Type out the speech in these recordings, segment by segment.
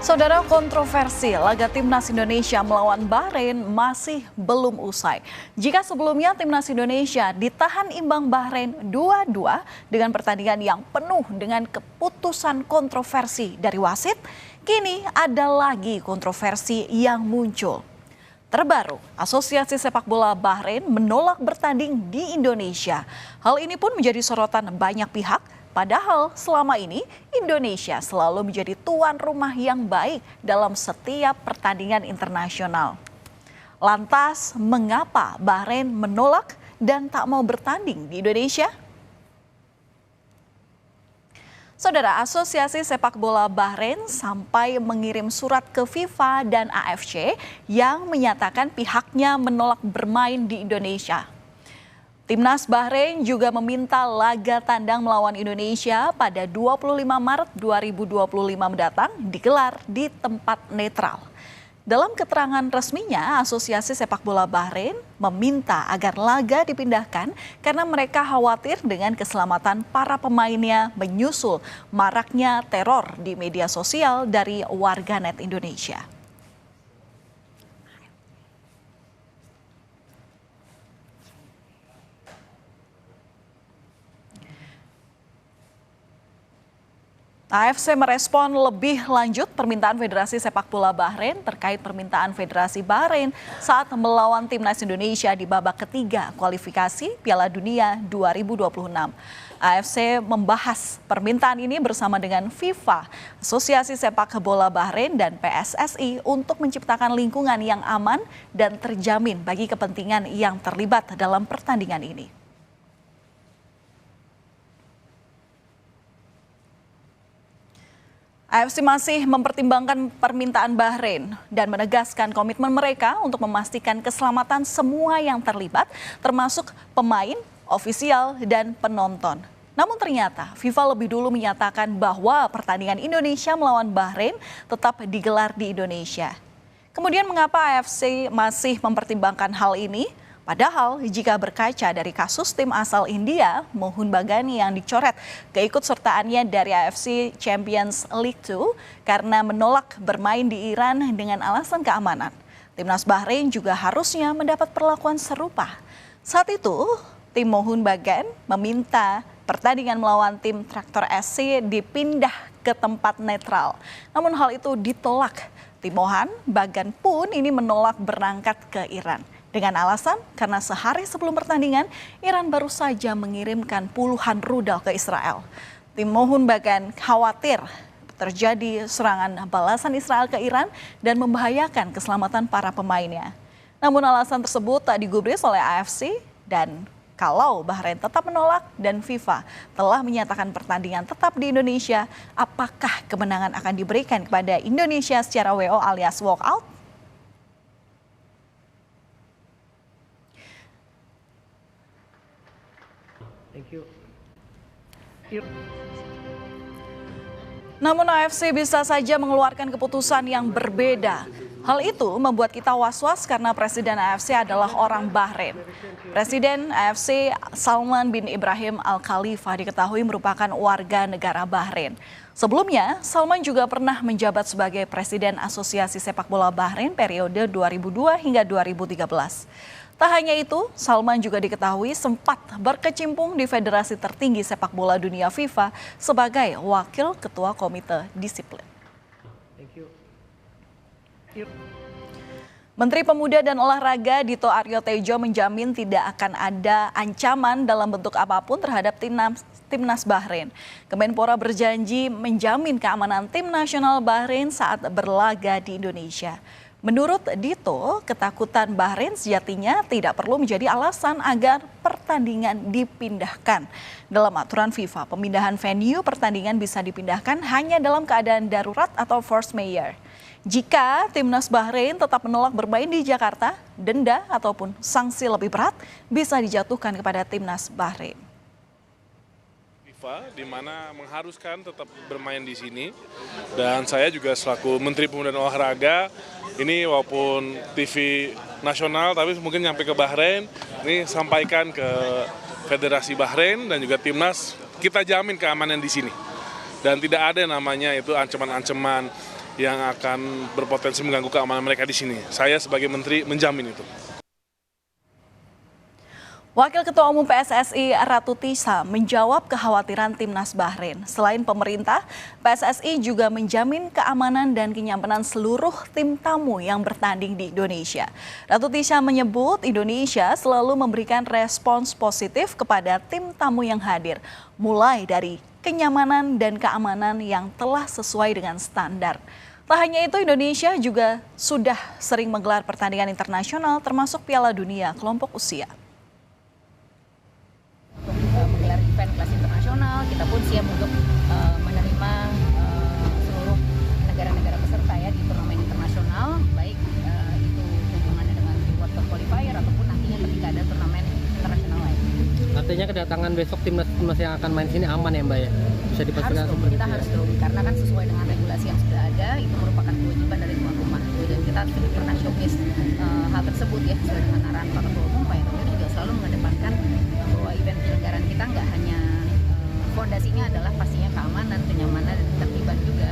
Saudara, kontroversi laga Timnas Indonesia melawan Bahrain masih belum usai. Jika sebelumnya Timnas Indonesia ditahan imbang Bahrain 2-2 dengan pertandingan yang penuh dengan keputusan kontroversi dari wasit, kini ada lagi kontroversi yang muncul. Terbaru, Asosiasi Sepak Bola Bahrain menolak bertanding di Indonesia. Hal ini pun menjadi sorotan banyak pihak. Padahal selama ini Indonesia selalu menjadi tuan rumah yang baik dalam setiap pertandingan internasional. Lantas, mengapa Bahrain menolak dan tak mau bertanding di Indonesia? Saudara, Asosiasi Sepak Bola Bahrain sampai mengirim surat ke FIFA dan AFC yang menyatakan pihaknya menolak bermain di Indonesia. Timnas Bahrain juga meminta laga tandang melawan Indonesia pada 25 Maret 2025 mendatang digelar di tempat netral. Dalam keterangan resminya, Asosiasi Sepak Bola Bahrain meminta agar laga dipindahkan karena mereka khawatir dengan keselamatan para pemainnya menyusul maraknya teror di media sosial dari warganet Indonesia. AFC merespon lebih lanjut permintaan Federasi Sepak Bola Bahrain terkait permintaan Federasi Bahrain saat melawan Timnas Indonesia di babak ketiga kualifikasi Piala Dunia 2026. AFC membahas permintaan ini bersama dengan FIFA, Asosiasi Sepak Bola Bahrain dan PSSI untuk menciptakan lingkungan yang aman dan terjamin bagi kepentingan yang terlibat dalam pertandingan ini. AFC masih mempertimbangkan permintaan Bahrain dan menegaskan komitmen mereka untuk memastikan keselamatan semua yang terlibat, termasuk pemain, ofisial, dan penonton. Namun ternyata FIFA lebih dulu menyatakan bahwa pertandingan Indonesia melawan Bahrain tetap digelar di Indonesia. Kemudian mengapa AFC masih mempertimbangkan hal ini? Padahal jika berkaca dari kasus tim asal India, Mohun Bagan yang dicoret keikutsertaannya dari AFC Champions League 2 karena menolak bermain di Iran dengan alasan keamanan. Timnas Bahrain juga harusnya mendapat perlakuan serupa. Saat itu, tim Mohun Bagan meminta pertandingan melawan tim Traktor SC dipindah ke tempat netral. Namun hal itu ditolak. Tim Mohun Bagan pun ini menolak berangkat ke Iran. Dengan alasan karena sehari sebelum pertandingan, Iran baru saja mengirimkan puluhan rudal ke Israel. Tim Mohun Bagan khawatir terjadi serangan balasan Israel ke Iran dan membahayakan keselamatan para pemainnya. Namun alasan tersebut tak digubris oleh AFC dan kalau Bahrain tetap menolak dan FIFA telah menyatakan pertandingan tetap di Indonesia, apakah kemenangan akan diberikan kepada Indonesia secara WO alias walkout? Thank you. Namun AFC bisa saja mengeluarkan keputusan yang berbeda. Hal itu membuat kita was-was karena Presiden AFC adalah orang Bahrain. Presiden AFC Salman bin Ibrahim Al Khalifa diketahui merupakan warga negara Bahrain. Sebelumnya, Salman juga pernah menjabat sebagai Presiden Asosiasi Sepak Bola Bahrain periode 2002 hingga 2013. Tak hanya itu, Salman juga diketahui sempat berkecimpung di Federasi Tertinggi Sepak Bola Dunia FIFA sebagai Wakil Ketua Komite Disiplin. Menteri Pemuda dan Olahraga Dito Aryo Tejo menjamin tidak akan ada ancaman dalam bentuk apapun terhadap Timnas Bahrain. Kemenpora berjanji menjamin keamanan tim nasional Bahrain saat berlaga di Indonesia. Menurut Dito, ketakutan Bahrain sejatinya tidak perlu menjadi alasan agar pertandingan dipindahkan. Dalam aturan FIFA, pemindahan venue pertandingan bisa dipindahkan hanya dalam keadaan darurat atau force majeure. Jika Timnas Bahrain tetap menolak bermain di Jakarta, denda ataupun sanksi lebih berat bisa dijatuhkan kepada Timnas Bahrain. FIFA di mana mengharuskan tetap bermain di sini, dan saya juga selaku Menteri Pemuda dan Olahraga ini walaupun TV nasional tapi mungkin nyampe ke Bahrain, ini sampaikan ke Federasi Bahrain dan juga Timnas, kita jamin keamanan di sini dan tidak ada namanya itu ancaman-ancaman yang akan berpotensi mengganggu keamanan mereka di sini. Saya sebagai menteri menjamin itu. Wakil Ketua Umum PSSI Ratu Tisa menjawab kekhawatiran Timnas Bahrain. Selain pemerintah, PSSI juga menjamin keamanan dan kenyamanan seluruh tim tamu yang bertanding di Indonesia. Ratu Tisa menyebut Indonesia selalu memberikan respons positif kepada tim tamu yang hadir, mulai dari kenyamanan dan keamanan yang telah sesuai dengan standar. Tak hanya itu, Indonesia juga sudah sering menggelar pertandingan internasional termasuk Piala Dunia kelompok usia. Menggelar event kelas internasional, kita pun siap untuk menerima seluruh negara-negara peserta ya di turnamen internasional, baik itu hubungannya dengan World Cup Qualifier ataupun nantinya ketika ada turnamen internasional lain. Artinya kedatangan besok timnas yang akan main sini aman ya Mbak ya? Bisa dipastikan harus seperti kita itu harus ya? dong, karena kan sesuai dengan regulasi yang sudah ada, itu merupakan kewajiban dari tuan rumah. Dan kita pernah showcase hal tersebut ya, sesuai dengan arahan Pak Ketua Umum, Pak Heru juga selalu mengedepankan bahwa event penyelenggaraan kita nggak hanya fondasinya adalah pastinya keamanan, kenyamanan, dan ketertiban juga.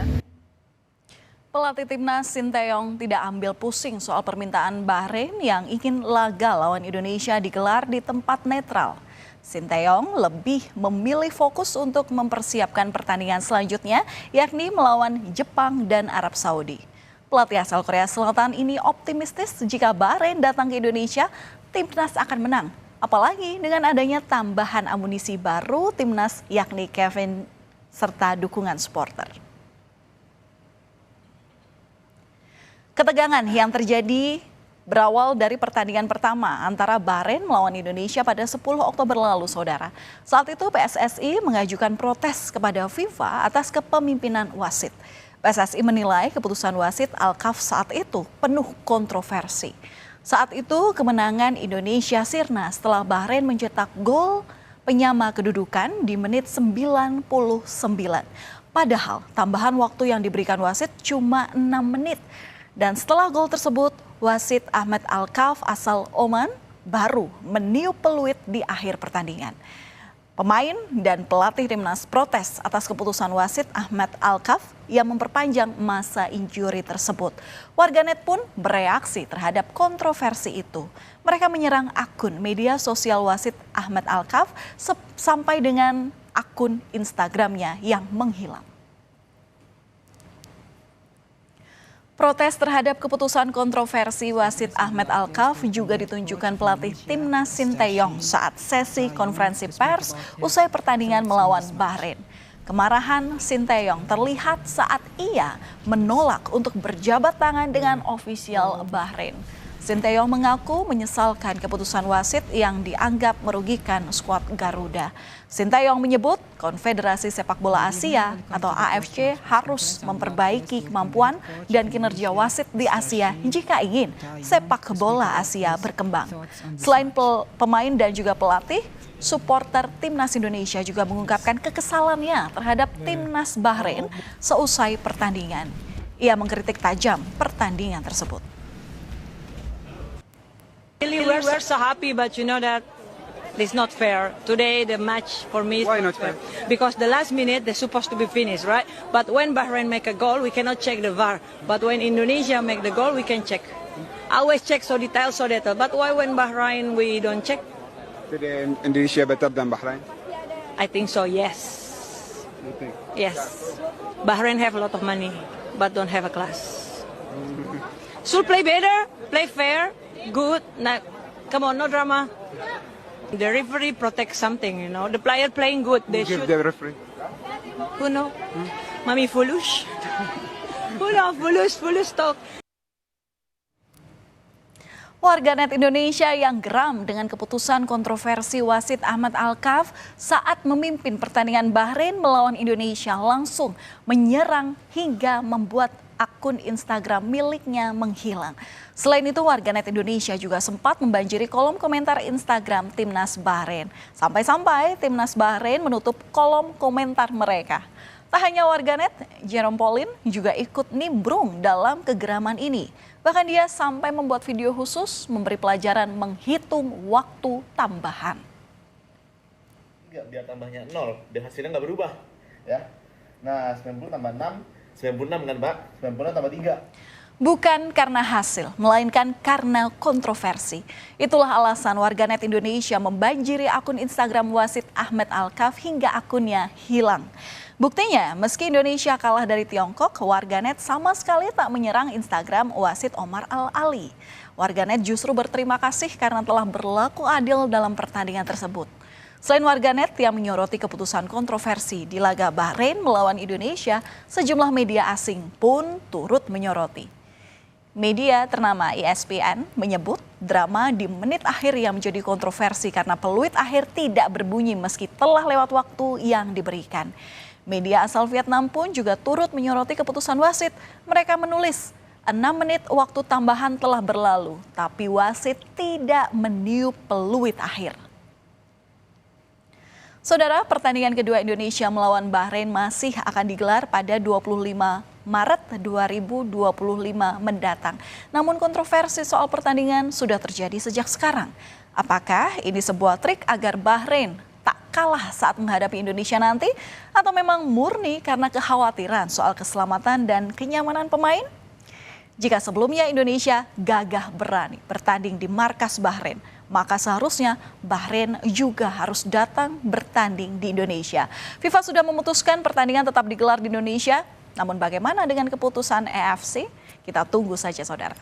Pelatih timnas Sinteyong tidak ambil pusing soal permintaan Bahrain yang ingin laga lawan Indonesia digelar di tempat netral. Sinteyong lebih memilih fokus untuk mempersiapkan pertandingan selanjutnya, yakni melawan Jepang dan Arab Saudi. Pelatih asal Korea Selatan ini optimistis jika Bahrain datang ke Indonesia, timnas akan menang. Apalagi dengan adanya tambahan amunisi baru timnas, yakni Kevin serta dukungan supporter. Ketegangan yang terjadi berawal dari pertandingan pertama antara Bahrain melawan Indonesia pada 10 Oktober lalu, saudara. Saat itu PSSI mengajukan protes kepada FIFA atas kepemimpinan wasit. PSSI menilai keputusan wasit Alkaf saat itu penuh kontroversi. Saat itu kemenangan Indonesia sirna setelah Bahrain mencetak gol penyama kedudukan di menit 99. Padahal tambahan waktu yang diberikan wasit cuma 6 menit. Dan setelah gol tersebut, wasit Ahmed Alkaf asal Oman baru meniup peluit di akhir pertandingan. Pemain dan pelatih timnas protes atas keputusan wasit Ahmed Alkaf yang memperpanjang masa injuri tersebut. Warganet pun bereaksi terhadap kontroversi itu. Mereka menyerang akun media sosial wasit Ahmed Alkaf sampai dengan akun Instagramnya yang menghilang. Protes terhadap keputusan kontroversi wasit Ahmed Alkaf juga ditunjukkan pelatih timnas Sinteyong saat sesi konferensi pers usai pertandingan melawan Bahrain. Kemarahan Sinteyong terlihat saat ia menolak untuk berjabat tangan dengan ofisial Bahrain. Sinteyong mengaku menyesalkan keputusan wasit yang dianggap merugikan skuad Garuda. Sinteyong menyebut Konfederasi Sepak Bola Asia atau AFC harus memperbaiki kemampuan dan kinerja wasit di Asia jika ingin sepak bola Asia berkembang. Selain pemain dan juga pelatih, supporter timnas Indonesia juga mengungkapkan kekesalannya terhadap timnas Bahrain seusai pertandingan. Ia mengkritik tajam pertandingan tersebut. Really, we're so happy, but you know that it's not fair. Today, the match for me is Why not fair? Because the last minute, they're supposed to be finished, right? But when Bahrain make a goal, we cannot check the VAR. But when Indonesia make the goal, we can check. I always check so detail. But why when Bahrain, we don't check? Today Indonesia better than Bahrain? I think so, yes. You think? Yes. Bahrain have a lot of money, but don't have a class. Should play better, play fair, good. Nah, come on, no drama. The referee protects something, you know. The player playing good, they Give should. the referee. Who know? Mami Fulush. Who know? Fulush talk. Warganet Indonesia yang geram dengan keputusan kontroversi wasit Ahmed Alkaf saat memimpin pertandingan Bahrain melawan Indonesia langsung menyerang hingga membuat akun Instagram miliknya menghilang. Selain itu, warganet Indonesia juga sempat membanjiri kolom komentar Instagram timnas Bahrain. Sampai-sampai timnas Bahrain menutup kolom komentar mereka. Tak hanya warganet, Jerome Pauline juga ikut nimbrung dalam kegeraman ini. Bahkan dia sampai membuat video khusus memberi pelajaran menghitung waktu tambahan. Biar tambahnya 0, biar hasilnya nggak berubah. Ya. Nah, 90 tambah 6, 96 kan Mbak? 96 tambah 3. Bukan karena hasil, melainkan karena kontroversi. Itulah alasan warganet Indonesia membanjiri akun Instagram wasit Ahmed Alkaf hingga akunnya hilang. Buktinya, meski Indonesia kalah dari Tiongkok, warganet sama sekali tak menyerang Instagram wasit Omar Al-Ali. Warganet justru berterima kasih karena telah berlaku adil dalam pertandingan tersebut. Selain warganet yang menyoroti keputusan kontroversi di laga Bahrain melawan Indonesia, sejumlah media asing pun turut menyoroti. Media ternama ESPN menyebut drama di menit akhir yang menjadi kontroversi karena peluit akhir tidak berbunyi meski telah lewat waktu yang diberikan. Media asal Vietnam pun juga turut menyoroti keputusan wasit. Mereka menulis, 6 menit waktu tambahan telah berlalu, tapi wasit tidak meniup peluit akhir. Saudara, pertandingan kedua Indonesia melawan Bahrain masih akan digelar pada 25 Maret 2025 mendatang. Namun kontroversi soal pertandingan sudah terjadi sejak sekarang. Apakah ini sebuah trik agar Bahrain tak kalah saat menghadapi Indonesia nanti? Atau memang murni karena kekhawatiran soal keselamatan dan kenyamanan pemain? Jika sebelumnya Indonesia gagah berani bertanding di markas Bahrain, maka seharusnya Bahrain juga harus datang bertanding di Indonesia. FIFA sudah memutuskan pertandingan tetap digelar di Indonesia. Namun bagaimana dengan keputusan EFC? Kita tunggu saja, saudara.